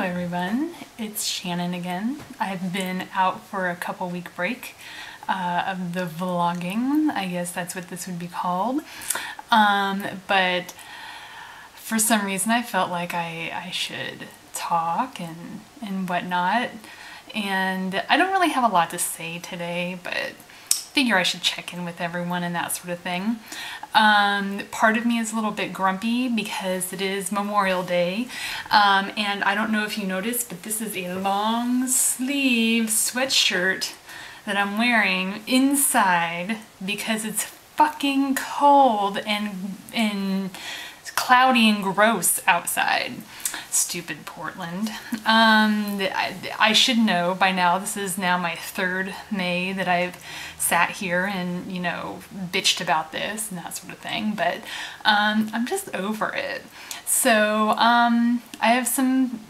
everyone, it's Shannon again. I've been out for a couple-week break of the vlogging. I guess that's what this would be called. But for some reason I felt like I should talk and whatnot. And I don't really have a lot to say today, but figure I should check in with everyone and that sort of thing. Part of me is a little bit grumpy because it is Memorial Day, and I don't know if you noticed, but this is a long sleeve sweatshirt that I'm wearing inside because it's fucking cold and cloudy and gross outside. Stupid Portland. I should know by now, this is now my third May that I've sat here and, you know, bitched about this and that sort of thing, but I'm just over it. So I have some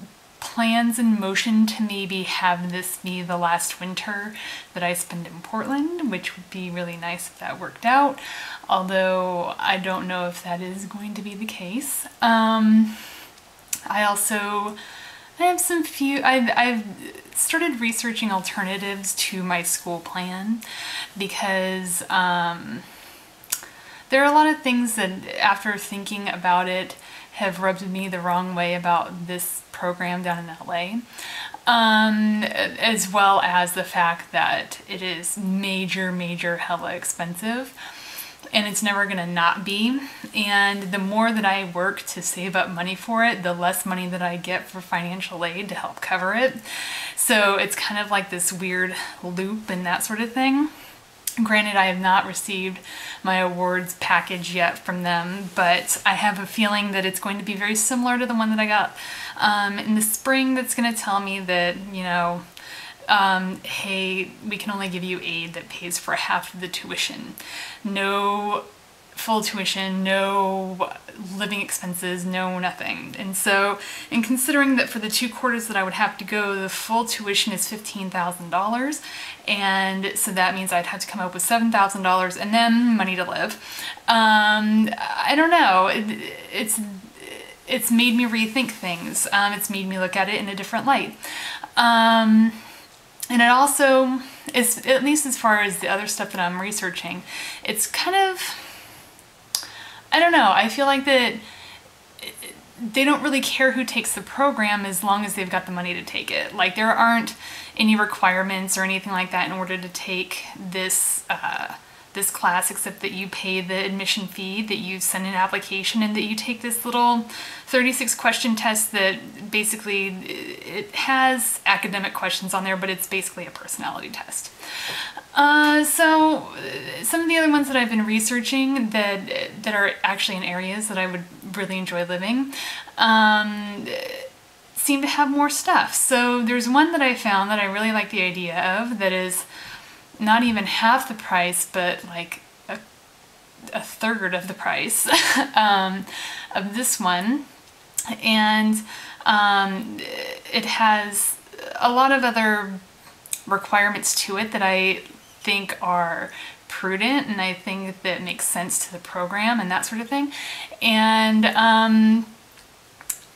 plans in motion to maybe have this be the last winter that I spend in Portland, which would be really nice if that worked out, although I don't know if that is going to be the case. I've started researching alternatives to my school plan because there are a lot of things that, after thinking about it, have rubbed me the wrong way about this program down in LA, as well as the fact that it is major hella expensive. And it's never gonna not be. And the more that I work to save up money for it, the less money that I get for financial aid to help cover it. So it's kind of like this weird loop and that sort of thing. Granted, I have not received my awards package yet from them, but I have a feeling that it's going to be very similar to the one that I got in the spring, that's gonna tell me that, you know, hey, we can only give you aid that pays for half of the tuition. No full tuition, no living expenses, no nothing. And so, in considering that for the 2 quarters that I would have to go, the full tuition is $15,000, and so that means I'd have to come up with $7,000 and then money to live. I don't know, it's made me rethink things. It's made me look at it in a different light. And it also is, at least as far as the other stuff that I'm researching, it's kind of, I don't know, I feel like that they don't really care who takes the program as long as they've got the money to take it. Like, there aren't any requirements or anything like that in order to take this this class, except that you pay the admission fee, that you send an application, and that you take this little 36 question test that basically, it has academic questions on there, but it's basically a personality test. So some of the other ones that I've been researching that are actually in areas that I would really enjoy living seem to have more stuff. So there's one that I found that I really like the idea of that is not even half the price, but like a third of the price of this one. And it has a lot of other requirements to it that I think are prudent, and I think that makes sense to the program and that sort of thing. And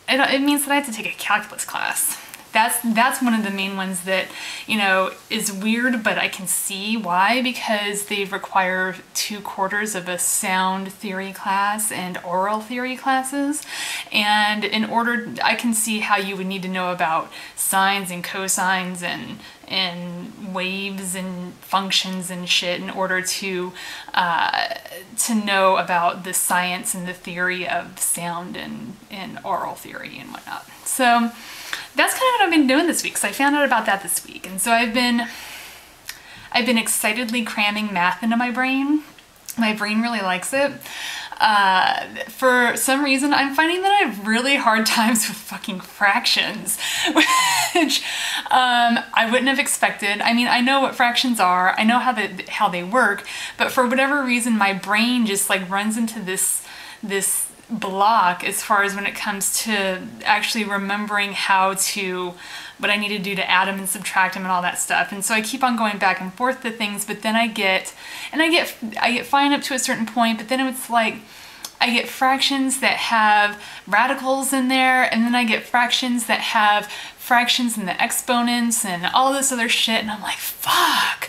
it means that I have to take a calculus class. That's one of the main ones that, you know, is weird, but I can see why, because they require 2 quarters of a sound theory class and oral theory classes. And in order, I can see how you would need to know about sines and cosines and waves and functions and shit in order to know about the science and the theory of sound and oral theory and whatnot. So that's kind of what I've been doing this week. So I found out about that this week, and so I've been excitedly cramming math into my brain. My brain really likes it. For some reason, I'm finding that I have really hard times with fucking fractions, which I wouldn't have expected. I mean, I know what fractions are, I know how they work, but for whatever reason, my brain just like runs into this block as far as when it comes to actually remembering what I need to do to add them and subtract them and all that stuff. And so I keep on going back and forth to things, but then I get fine up to a certain point, but then it's like I get fractions that have radicals in there, and then I get fractions that have fractions in the exponents and all this other shit, and I'm like, fuck.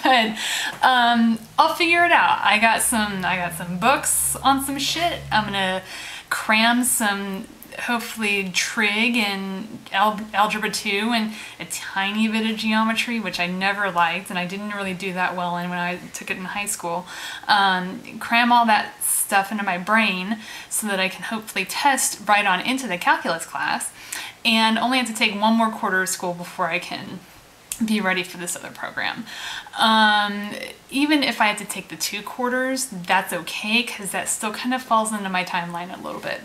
But I'll figure it out. I got some books on some shit. I'm gonna cram some, hopefully, trig and algebra 2 and a tiny bit of geometry, which I never liked and I didn't really do that well in when I took it in high school. Cram all that stuff into my brain so that I can hopefully test right on into the calculus class, and only have to take one more quarter of school before I can be ready for this other program. Even if I have to take the 2 quarters, that's okay, because that still kind of falls into my timeline a little bit.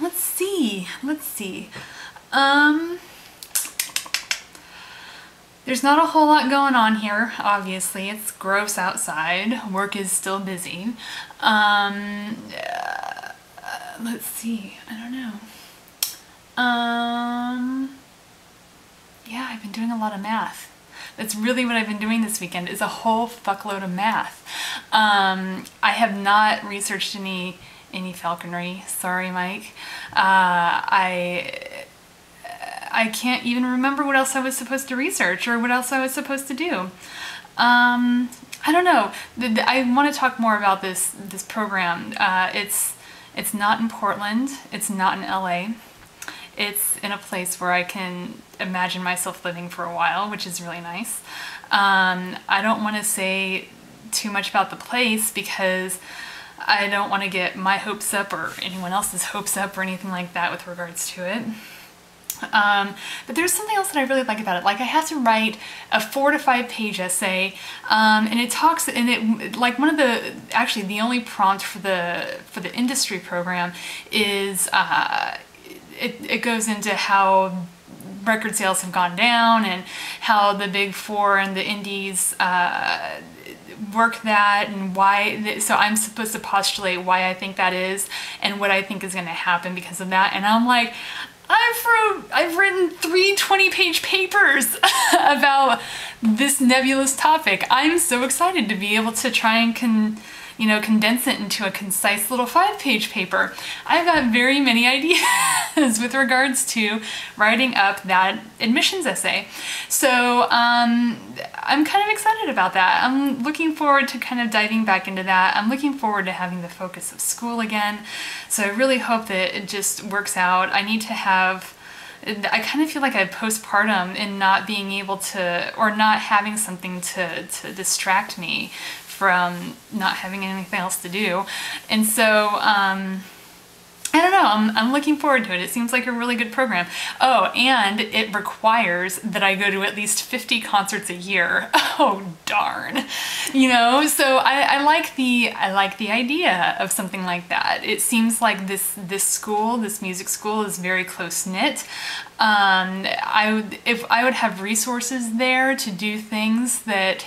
Let's see. There's not a whole lot going on here, obviously. It's gross outside. Work is still busy. Let's see. I don't know. Yeah, I've been doing a lot of math. That's really what I've been doing this weekend, is a whole fuckload of math. I have not researched any falconry. Sorry, Mike. I can't even remember what else I was supposed to research or what else I was supposed to do. I don't know. I want to talk more about this program. It's not in Portland. It's not in LA. It's in a place where I can imagine myself living for a while, which is really nice. I don't want to say too much about the place because I don't want to get my hopes up or anyone else's hopes up or anything like that with regards to it. But there's something else that I really like about it. Like, I have to write a 4 to 5 page essay, and it talks, and it, like, one of the, actually the only prompt for the industry program is, it goes into how record sales have gone down and how the big 4 and the indies, work that, and why. So I'm supposed to postulate why I think that is and what I think is going to happen because of that. And I'm like, I've written 3 20-page papers about this nebulous topic. I'm so excited to be able to try and condense it into a concise little 5-page paper. I've got very many ideas with regards to writing up that admissions essay. So I'm kind of excited about that. I'm looking forward to kind of diving back into that. I'm looking forward to having the focus of school again. So I really hope that it just works out. I need to have, I kind of feel like I have postpartum in not being able to, or not having something to distract me from not having anything else to do. And so, I don't know, I'm looking forward to it. It seems like a really good program. Oh, and it requires that I go to at least 50 concerts a year. Oh, darn. So I like the idea of something like that. It seems like this music school is very close-knit. If I would have resources there to do things that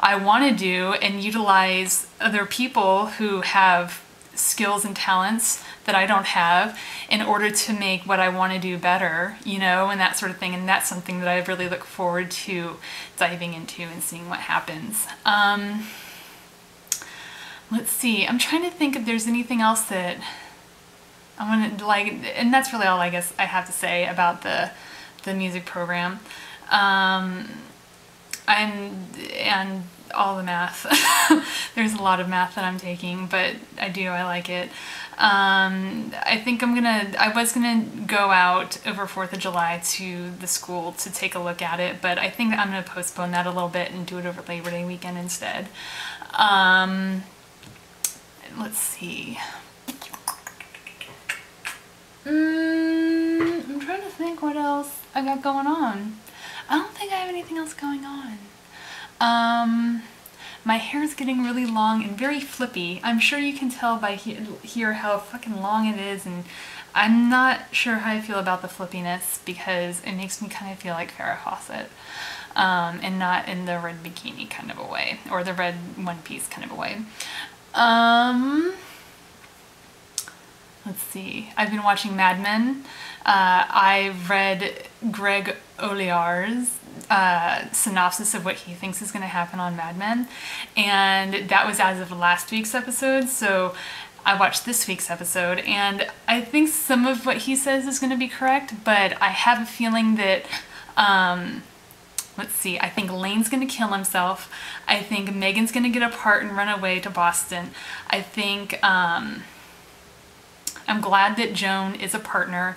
I want to do and utilize other people who have skills and talents that I don't have in order to make what I want to do better, and that sort of thing. And that's something that I really look forward to diving into and seeing what happens. Let's see, I'm trying to think if there's anything else that I want to, like, and that's really all I guess I have to say about the music program. And all the math. There's a lot of math that I'm taking, but I like it. I think I was gonna go out over 4th of July to the school to take a look at it, but I think I'm gonna postpone that a little bit and do it over Labor Day weekend instead. Let's see. I'm trying to think what else I got going on. I don't think I have anything else going on. My hair's getting really long and very flippy. I'm sure you can tell by here how fucking long it is, and I'm not sure how I feel about the flippiness because it makes me kind of feel like Farrah Fawcett, and not in the red bikini kind of a way, or the red one piece kind of a way. let's see, I've been watching Mad Men. I read Greg Olear's synopsis of what he thinks is going to happen on Mad Men, and that was as of last week's episode, so I watched this week's episode, and I think some of what he says is going to be correct, but I have a feeling that, let's see, I think Lane's going to kill himself. I think Megan's going to get a part and run away to Boston. I think, I'm glad that Joan is a partner.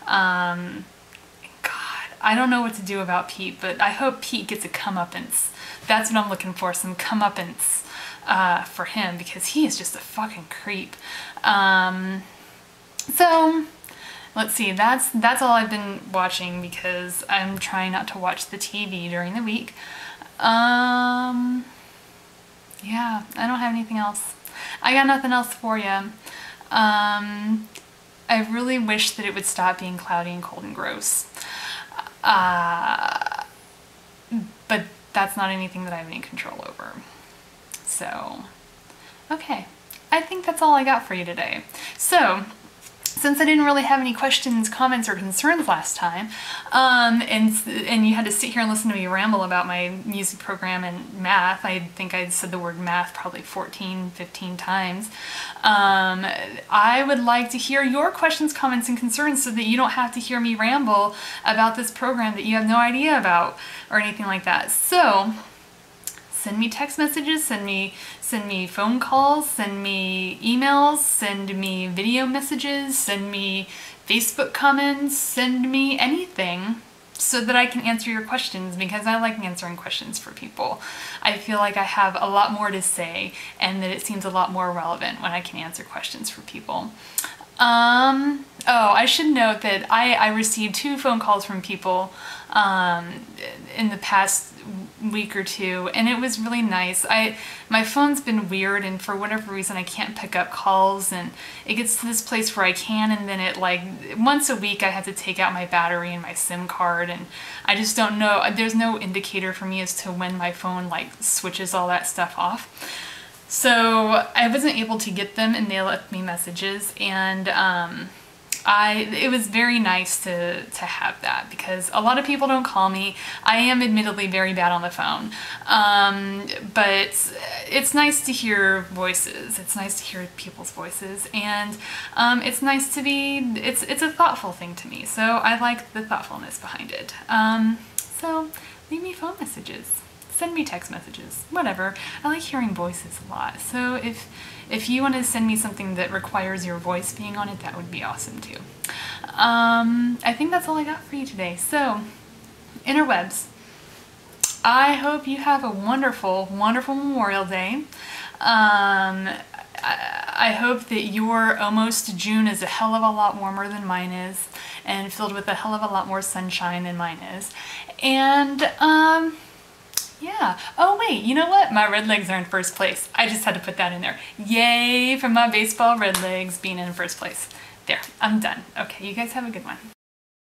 God, I don't know what to do about Pete, but I hope Pete gets a comeuppance. That's what I'm looking for, some comeuppance for him, because he is just a fucking creep. So let's see, that's all I've been watching because I'm trying not to watch the TV during the week. Yeah, I don't have anything else. I got nothing else for you. I really wish that it would stop being cloudy and cold and gross. But that's not anything that I have any control over. So, okay. I think that's all I got for you today. So, since I didn't really have any questions, comments, or concerns last time, and you had to sit here and listen to me ramble about my music program and math, I think I said the word math probably 14, 15 times, I would like to hear your questions, comments, and concerns so that you don't have to hear me ramble about this program that you have no idea about or anything like that. So, send me text messages, send me phone calls, send me emails, send me video messages, send me Facebook comments, send me anything so that I can answer your questions, because I like answering questions for people. I feel like I have a lot more to say and that it seems a lot more relevant when I can answer questions for people. Oh, I should note that I received 2 phone calls from people in the past week or 2, and it was really nice. My phone's been weird, and for whatever reason I can't pick up calls, and it gets to this place where I can, and then it, like, once a week I have to take out my battery and my SIM card, and I just don't know, there's no indicator for me as to when my phone, like, switches all that stuff off. So I wasn't able to get them, and they left me messages, and it was very nice to have that, because a lot of people don't call me. I am admittedly very bad on the phone, but it's nice to hear voices. It's nice to hear people's voices, and it's nice to be, it's a thoughtful thing to me, so I like the thoughtfulness behind it. So leave me phone messages. Send me text messages, whatever. I like hearing voices a lot, so if you want to send me something that requires your voice being on it, that would be awesome too. I think that's all I got for you today. So, interwebs, I hope you have a wonderful, wonderful Memorial Day. I hope that your almost June is a hell of a lot warmer than mine is, and filled with a hell of a lot more sunshine than mine is. And, yeah. Oh wait, you know what? My Red Legs are in first place. I just had to put that in there. Yay for my baseball Red Legs being in first place. There, I'm done. Okay, you guys have a good one.